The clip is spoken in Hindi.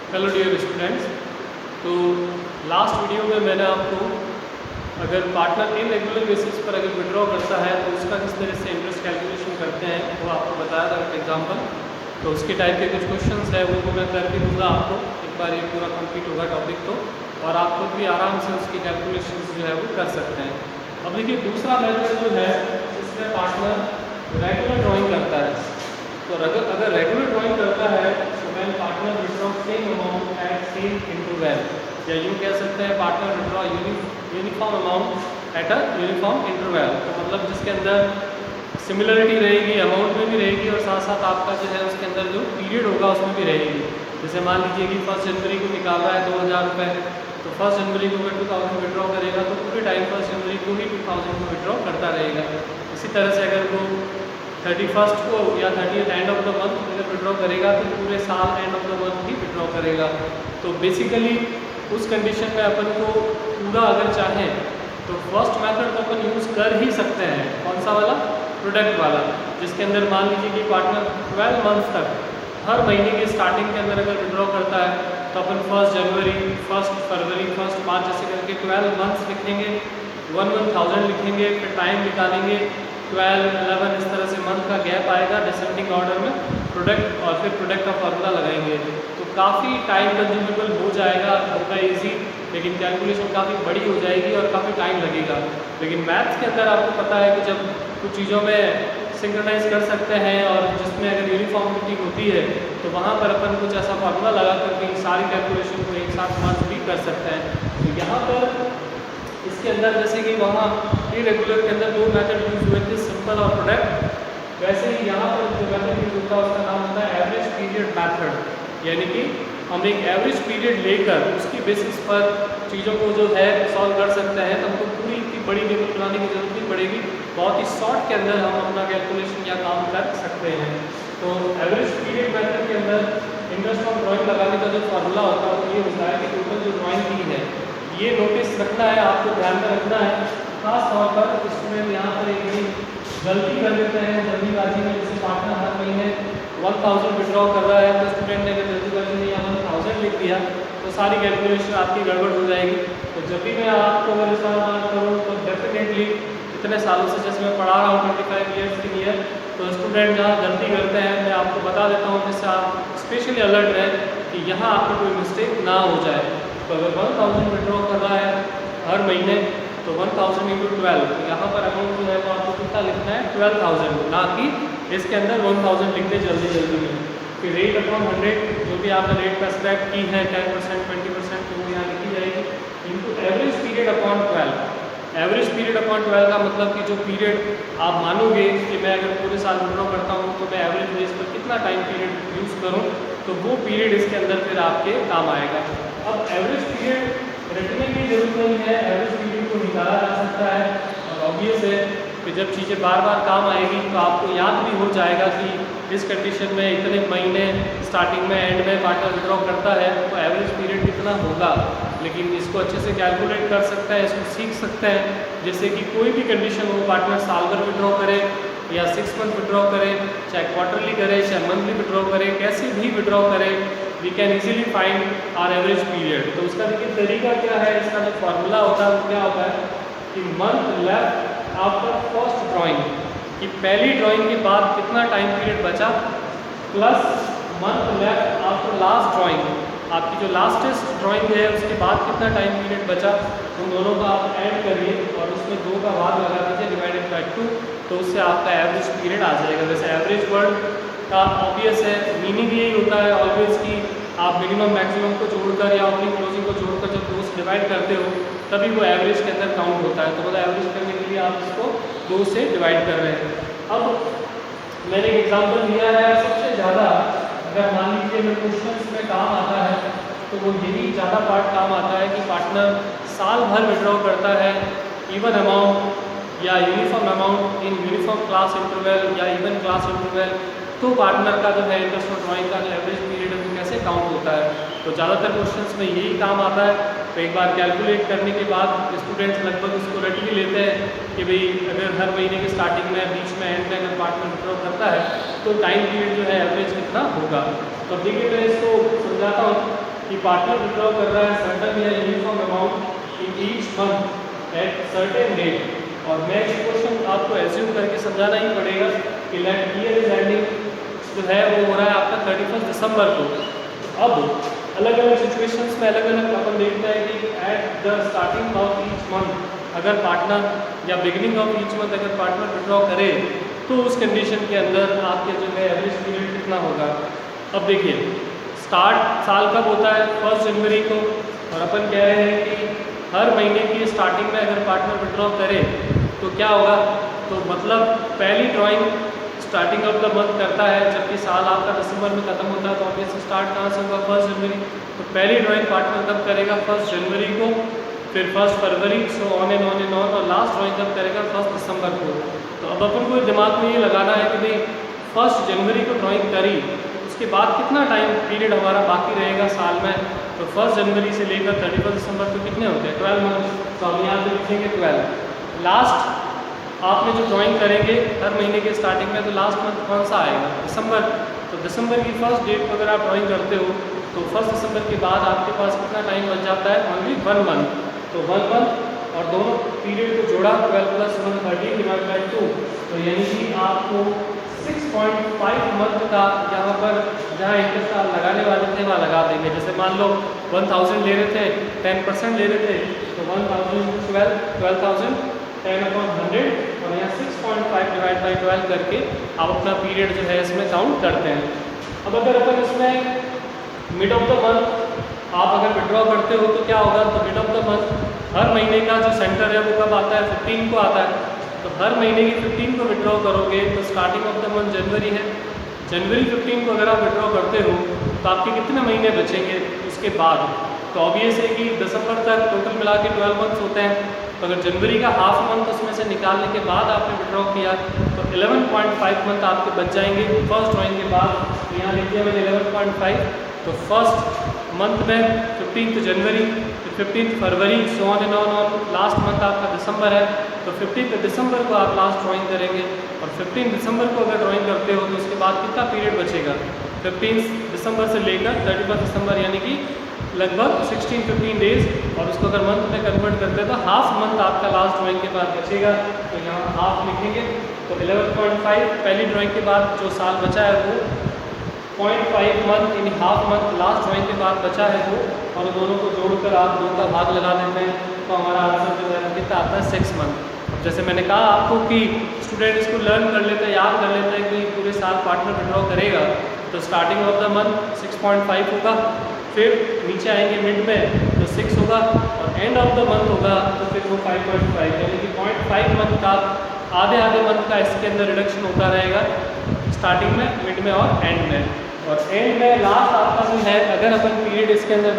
Hello dear students. तो लास्ट वीडियो में मैंने आपको अगर पार्टनर इरेगुलर बेसिस पर अगर विड्रॉ करता है तो उसका किस तरह से इंटरेस्ट कैलकुलेशन करते हैं वो आपको बताया था एक एग्जांपल। तो उसके टाइप के कुछ क्वेश्चंस है वो मैं करके दूँगा आपको, एक बार ये पूरा कंप्लीट होगा टॉपिक तो, और आप खुद भी आराम से उसकी कैलकुलेशन जो है वो कर सकते हैं। अब देखिए दूसरा मेथड जो है इसमें पार्टनर रेगुलर ड्राइंग करता है। तो अगर रेगुलर ड्राइंग करता है तो when partner withdraw same amount at same interval, या यूँ कह सकते हैं partner withdraw uniform amount at a uniform interval. तो मतलब जिसके अंदर सिमिलरिटी रहेगी, अमाउंट में भी रहेगी और साथ साथ आपका जो है उसके अंदर जो पीरियड होगा उसमें भी रहेगी। जैसे मान लीजिए कि 1 जनवरी को निकाल रहा है 2000 रुपये, तो 1 जनवरी को अगर 2000 विड्रॉ करेगा तो पूरे टाइम 1 जनवरी को ही 2000 को विड्रॉ करता रहेगा। इसी तरह से अगर वो 31 को या 30 एंड ऑफ द मंथ अगर विड्रॉ करेगा तो पूरे साल end of the month he withdraw करेगा। तो बेसिकली उस कंडीशन में अपन को पूरा अगर चाहें तो फर्स्ट मेथड को अपन यूज़ कर ही सकते हैं। कौन सा वाला? प्रोडक्ट वाला, जिसके अंदर मान लीजिए कि पार्टनर 12 मंथ तक हर महीने के स्टार्टिंग के अंदर अगर विड्रॉ करता है तो अपन 1 जनवरी, 1 फरवरी, 1 मार्च ऐसे करके 12 मंथ्स लिखेंगे, 1000 लिखेंगे, फिर टाइम निकालेंगे 12, 11 इस तरह से मंथ का गैप आएगा डिसेंडिंग ऑर्डर में प्रोडक्ट, और फिर प्रोडक्ट का फॉर्मूला लगाएंगे। तो काफ़ी टाइम कंज्यूमेबल हो जाएगा, होगा ईजी, लेकिन कैलकुलेशन काफ़ी बड़ी हो जाएगी और काफ़ी टाइम लगेगा। लेकिन मैथ्स के अंदर आपको पता है कि जब कुछ चीज़ों में सिंक्रोनाइज कर सकते हैं और जिसमें अगर यूनिफॉर्मिटी होती है तो वहाँ पर अपन कुछ ऐसा फार्मूला लगा करके सारी कैलकुलेशन को एक साथ मर्ज भी कर सकते हैं। तो यहाँ पर इसके अंदर जैसे कि वहाँ इरेगुलर के अंदर 2 मेथड यूज हुए थे, सिंपल और प्रोडक्ट, वैसे ही यहाँ पर जो मेथड यूज होता है उसका नाम होता है एवरेज पीरियड मेथड। यानी कि हम एक एवरेज पीरियड लेकर उसकी बेसिस पर चीज़ों को जो है सॉल्व कर सकते हैं। तो हमको पूरी इतनी बड़ी टेबल बनाने की जरूरत नहीं पड़ेगी, बहुत ही शॉर्ट के अंदर हम अपना कैलकुलेशन या काम कर सकते हैं। तो एवरेज पीरियड मेथड के अंदर इंटरेस्ट ऑन ड्राइंग लगाने का जो फार्मूला होता है वो ये होता है कि टोटल जो ड्राइंग की है, ये नोटिस रखना है, आपको ध्यान में रखना है। खास तौर पर स्टूडेंट यहाँ पर एक बड़ी गलती कर देते हैं जल्दीबाजी में। जैसे पार्टनर हर महीने 1000 विड्रॉ कर रहा है तो स्टूडेंट ने अगर जल्दीबाजी में यहाँ 1000 लिख दिया तो सारी कैलकुलेशन आपकी गड़बड़ हो जाएगी। तो जब भी मैं आपको अगर इस बात करूँ तो डेफिनेटली इतने सालों से जैसे मैं पढ़ा रहा हूँ 25 ईयर्स की ईयर, तो स्टूडेंट जहाँ गलती करते हैं मैं आपको बता देता हूँ जिससे आप स्पेशली अलर्ट रहें कि यहाँ आपको कोई मिस्टेक ना हो जाए। तो अगर 1000 विड्रॉ कर रहा है हर महीने तो 1000 इंटू 12, तो यहाँ पर अमाउंट जो है वो आपको कितना लिखना है 12,000, ना कि इसके अंदर 1000 लिखने जल्दी में। फिर रेट अपॉन 100 जो भी आपने रेट का स्क्रैप की है 10%, 20%, तो वो यहाँ लिखी जाएगी, into average period upon 12। Average period upon 12 का मतलब कि जो पीरियड आप मानोगे कि मैं अगर पूरे साल विड्रॉ करता हूँ तो मैं एवरेज बेस पर कितना टाइम पीरियड यूज़ करूँ, तो वो पीरियड इसके अंदर फिर आपके काम आएगा। अब एवरेज पीरियड रटने की जरूरत नहीं है, एवरेज पीरियड को निकाला जा सकता है। और ऑब्वियस है कि जब चीज़ें बार बार काम आएगी तो आपको याद भी हो जाएगा कि इस कंडीशन में इतने महीने स्टार्टिंग में एंड में पार्टनर विड्रॉ करता है तो एवरेज पीरियड कितना होगा। लेकिन इसको अच्छे से कैलकुलेट कर सकते हैं, इसको सीख सकते हैं, जैसे कि कोई भी कंडीशन हो, पार्टनर साल भर विड्रॉ करे या 6 मंथ विड्रॉ करे, चाहे क्वार्टरली करे, चाहे मंथली विड्रॉ करे, कैसे भी विड्रॉ करे, we can easily find our average period. तो उसका देखिए तरीका क्या है, इसका जो फॉर्मूला होता है वो क्या होता है कि month left after first drawing, कि पहली ड्राइंग के बाद कितना टाइम पीरियड बचा, plus month left after last drawing, आपकी जो लास्टेस्ट ड्राइंग है उसके बाद कितना टाइम पीरियड बचा, उन दोनों का आप ऐड करिए और उसमें 2 का भाग लगा दीजिए डिवाइडेड बाय 2, तो उससे आपका एवरेज पीरियड आ जाएगा। वैसे एवरेज वर्ड का ऑब्वियस है मीनिंग यही होता है ऑलवेज कि आप मिनिमम मैक्सिमम को जोड़कर या अपनी क्लोजिंग को जोड़कर जब 2 से डिवाइड करते हो तभी वो एवरेज के अंदर काउंट होता है। तो मतलब एवरेज करने के लिए आप इसको 2 से डिवाइड कर रहे हैं। अब मैंने एक एग्जांपल दिया है, सबसे ज़्यादा अगर मान लीजिए अगर क्वेश्चंस में काम आता है तो वो यही ज़्यादा पार्ट काम आता है कि पार्टनर साल भर विड्रॉ करता है इवन अमाउंट या uniform amount in uniform class interval या इवन क्लास इंटरवल, तो पार्टनर का जो है इंटरेस्ट ऑन ड्राइंग का जो एवरेज पीरियड है वो कैसे काउंट होता है। तो ज़्यादातर क्वेश्चंस में यही काम आता है। तो एक बार कैलकुलेट करने के बाद स्टूडेंट्स लगभग उसको रट भी लेते हैं कि भाई अगर हर महीने की स्टार्टिंग में, बीच में, एंड में अगर पार्टनर विड्रॉ करता है तो टाइम पीरियड जो है एवरेज कितना होगा। तो देखिए मैं इसको समझाता हूँ कि पार्टनर विड्रॉ कर रहा है सर्टेन या uniform amount in each month at certain date, और मैं ये क्वेश्चन आपको एज्यूम करके समझाना ही पड़ेगा कि ईयर इज एंडिंग जो है वो हो रहा है आपका 31 दिसंबर को। अब अलग अलग सिचुएशंस में अलग अलग अपन देखते हैं कि at the starting of each month अगर पार्टनर या बिगिनिंग ऑफ ईच मंथ अगर पार्टनर विड्रॉ करे तो उस कंडीशन के अंदर आपके जो है एवरेज पीरियड कितना होगा। अब देखिए स्टार्ट साल कब होता है 1 जनवरी को, और अपन कह रहे हैं कि हर महीने की स्टार्टिंग में अगर पार्टनर विड्रॉ करे तो क्या होगा, तो मतलब पहली drawing starting of the month करता है, जबकि साल आपका दिसंबर में खत्म होता है तो ऑब्वियसली स्टार्ट कहाँ से होगा 1 जनवरी। तो पहली ड्राइंग पार्टनर कब करेगा 1 जनवरी को, फिर 1 फरवरी, सो ऑन एंड ऑन, और लास्ट ड्राइंग कब करेगा 1 दिसंबर को। तो अब अपन को दिमाग में ये लगाना है कि भाई 1 जनवरी को ड्राइंग करी, उसके बाद कितना टाइम पीरियड हमारा बाकी रहेगा साल में। तो 1 जनवरी से लेकर 31 दिसंबर तो कितने होते हैं 12 मंथ, तो हम यहाँ पे लिखेंगे 12। लास्ट आपने जो ड्राइंग करेंगे हर महीने के स्टार्टिंग में, तो लास्ट मंथ कौन सा आएगा दिसंबर। तो दिसंबर की फर्स्ट डेट को अगर आप ड्राइंग करते हो तो 1 दिसंबर के बाद आपके पास कितना टाइम बच जाता है, ओनली 1 मंथ। तो 1 मंथ और दोनों पीरियड को जोड़ा 12 + 1 13 डिवाइड बाई 2, तो यानी कि आपको 6.5 मंथ का यहाँ पर जहाँ इंटरेस्ट आप लगाने वाले थे वहाँ लगा देंगे। जैसे मान लो 1000 ले रहे थे, 10% ले रहे थे, तो 1000 12,000 10/100, और यहाँ 6.5 डिवाइड बाई 12 करके आप अपना पीरियड जो है इसमें काउंट करते हैं। अब अगर अपन इसमें मिड ऑफ द मंथ आप अगर विड्रॉ करते हो तो क्या होगा, तो मिड ऑफ द मंथ हर महीने का जो सेंटर है वो कब आता है 15 को आता है। तो हर महीने की 15 को विड्रॉ करोगे तो स्टार्टिंग ऑफ द मंथ जनवरी है, जनवरी 15 को अगर आप विड्रॉ करते हो तो आपके कितने महीने बचेंगे उसके बाद। तो ऑब्वियस है कि दिसंबर तक टोटल मिला के 12 मंथ्स होते हैं, तो अगर जनवरी का हाफ मंथ उसमें से निकालने के बाद आपने विड्रॉ किया तो 11.5 मंथ आपके बच जाएंगे फर्स्ट ड्राइंग के बाद। तो यहाँ लिख दिया मैंने 11.5, तो फर्स्ट मंथ में 15 जनवरी, फिर 15 फरवरी, so on and on, last month आपका दिसंबर है, तो 15 दिसंबर को आप लास्ट ड्राइंग करेंगे। और 15 दिसंबर को अगर ड्राइंग करते हो तो उसके बाद कितना पीरियड बचेगा, 15 दिसंबर से लेकर 31 दिसंबर, यानी कि लगभग 16-15 डेज, और उसको अगर मंथ में कन्वर्ट करते हैं तो हाफ मंथ आपका लास्ट ड्राइंग के बाद बचेगा। तो यहाँ हाफ लिखेंगे, तो 11.5 पहली ड्राइंग के बाद जो साल बचा है वो 0.5 मंथ, यानी हाफ मंथ लास्ट ड्राइंग के बाद बचा है वो, और दोनों को जोड़कर आप 2 का भाग लगा देते हैं तो हमारा आंसर जो है कितना आता है 6 मंथ। अब जैसे मैंने कहा आपको कि स्टूडेंट इसको लर्न कर लेते हैं, याद कर लेते हैं कि पूरे साल पार्टनर विड्रॉ करेगा तो स्टार्टिंग ऑफ द मंथ 6.5 होगा, फिर नीचे आएंगे मिड में तो 6 होगा, और एंड ऑफ द मंथ होगा तो फिर वो 5.5, यानी कि 0.5 मंथ का आधे मंथ का इसके अंदर रिडक्शन होता रहेगा स्टार्टिंग में, मिड में और एंड में। और एंड में लास्ट आपका जो है अगर अपन पीरियड इसके अंदर